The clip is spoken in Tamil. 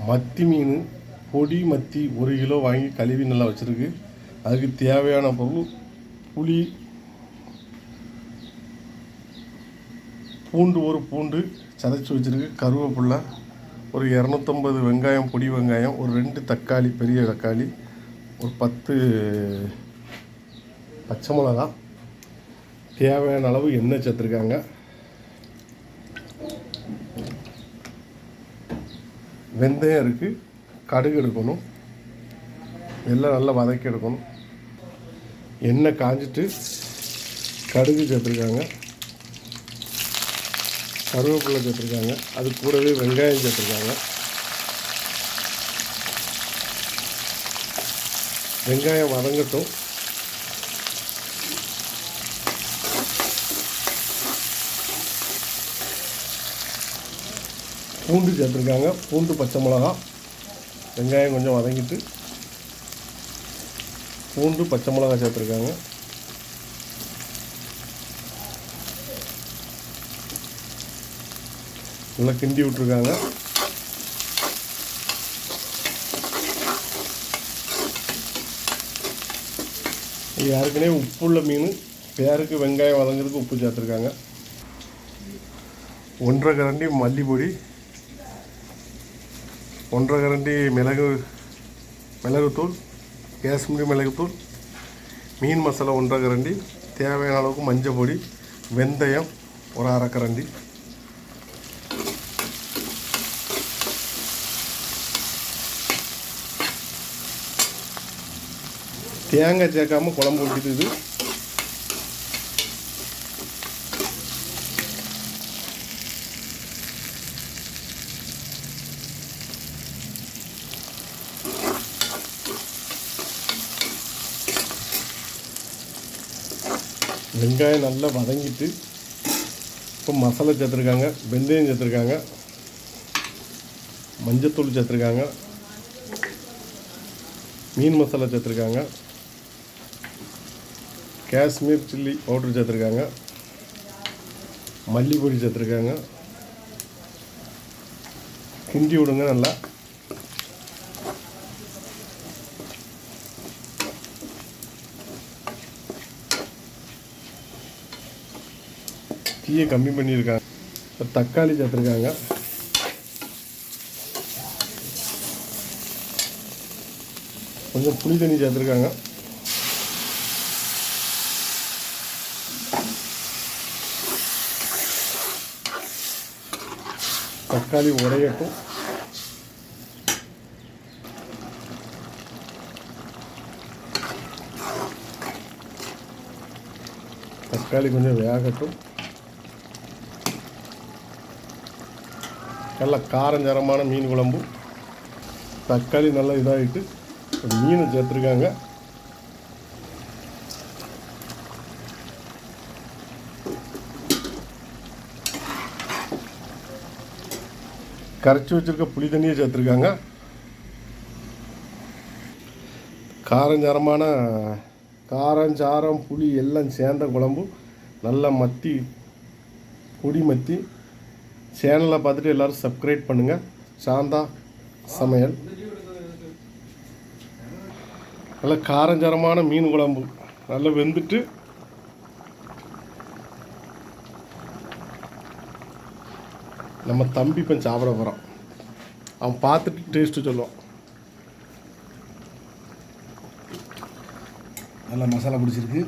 மத்தி மீன் பொடி மத்தி 1 கிலோ வாங்கி கழுவி நல்லா வச்சுருக்கு. அதுக்கு தேவையான பொருள் புளி, ஒரு பூண்டு சதைச்சி வச்சுருக்கு, கருவேப்பிலை, ஒரு 250 வெங்காயம், பொடி வெங்காயம், ஒரு 2 தக்காளி, பெரிய தக்காளி, ஒரு 10 பச்சை மிளகா, தேவையான அளவு எண்ணெய் சேர்த்துருக்காங்க. வெந்தயம் இருக்குது, கடுகு எடுக்கணும், எல்லாம் நல்லா வதக்கி எடுக்கணும். எண்ணெய் காஞ்சிட்டு கடுகு சேர்த்துருக்காங்க, கருவேப்பிலை சேர்த்துருக்காங்க, அது கூடவே வெங்காயம் சேர்த்துருக்காங்க. வெங்காயம் வதங்கட்டும். பூண்டு சேர்த்துருக்காங்க, பூண்டு, பச்சை மிளகா, வெங்காயம் கொஞ்சம் வதங்கிட்டு பூண்டு, பச்சை மிளகா சேர்த்துருக்காங்க. நல்லா கிண்டி விட்ருக்காங்க. ஏற்கனவே உப்புள்ள மீன், பேருக்கு வெங்காயம் வதங்கிறதுக்கு உப்பு சேர்த்துருக்காங்க. 1.5 கரண்டி மல்லிப்பொடி, 1.5 கரண்டி மிளகுத்தூள், காஷ்மீரி மிளகுத்தூள், மீன் மசாலா 1.5 கரண்டி, தேவையான அளவுக்கு மஞ்சள் பொடி, வெந்தயம் ஒரு 1/2 கரண்டி. தேங்காய் சேர்க்காமல் குழம்பு ஊற்றிட்டு வெங்காயம் நல்லா வதங்கிட்டு இப்போ மசாலா சேர்த்துருக்காங்க. வெந்தயம் சேர்த்துருக்காங்க, மஞ்சத்தூள் சேர்த்துருக்காங்க, மீன் மசாலா சேர்த்துருக்காங்க, காஷ்மீர் சில்லி பவுடர் சேர்த்துருக்காங்க, மல்லிப்பொடி சேர்த்துருக்காங்க. கிண்டி விடுங்க நல்லா. தீயை கம்மி பண்ணியிருக்காங்க. தக்காளி சேர்த்துருக்காங்க, கொஞ்சம் புளி தண்ணி சேர்த்துருக்காங்க. தக்காளி உடையட்டும். தக்காளி கொஞ்சம் வேகட்டும். நல்லா காரஞ்சரமான மீன் குழம்பு. தக்காளி நல்லா இதாகிட்டு மீனை சேர்த்துருக்காங்க. கரைச்சி வச்சுருக்க புளி தண்ணியை சேர்த்துருக்காங்க. காரஞ்சாரம் புளி எல்லாம் சேர்ந்த குழம்பு. நல்லா மத்தி, பொடி மத்தி. சேனலை பார்த்துட்டு எல்லோரும் சப்ஸ்கிரைப் பண்ணுங்கள். சாந்தா சமையல். நல்லா காரஞ்சாரமான மீன் குழம்பு நல்லா வெந்துட்டு நம்ம தம்பி இப்போ சாப்பிட போகிறோம். அவன் பார்த்துட்டு டேஸ்ட்டு சொல்லுவான். நல்லா மசாலா பிடிச்சிருக்கு.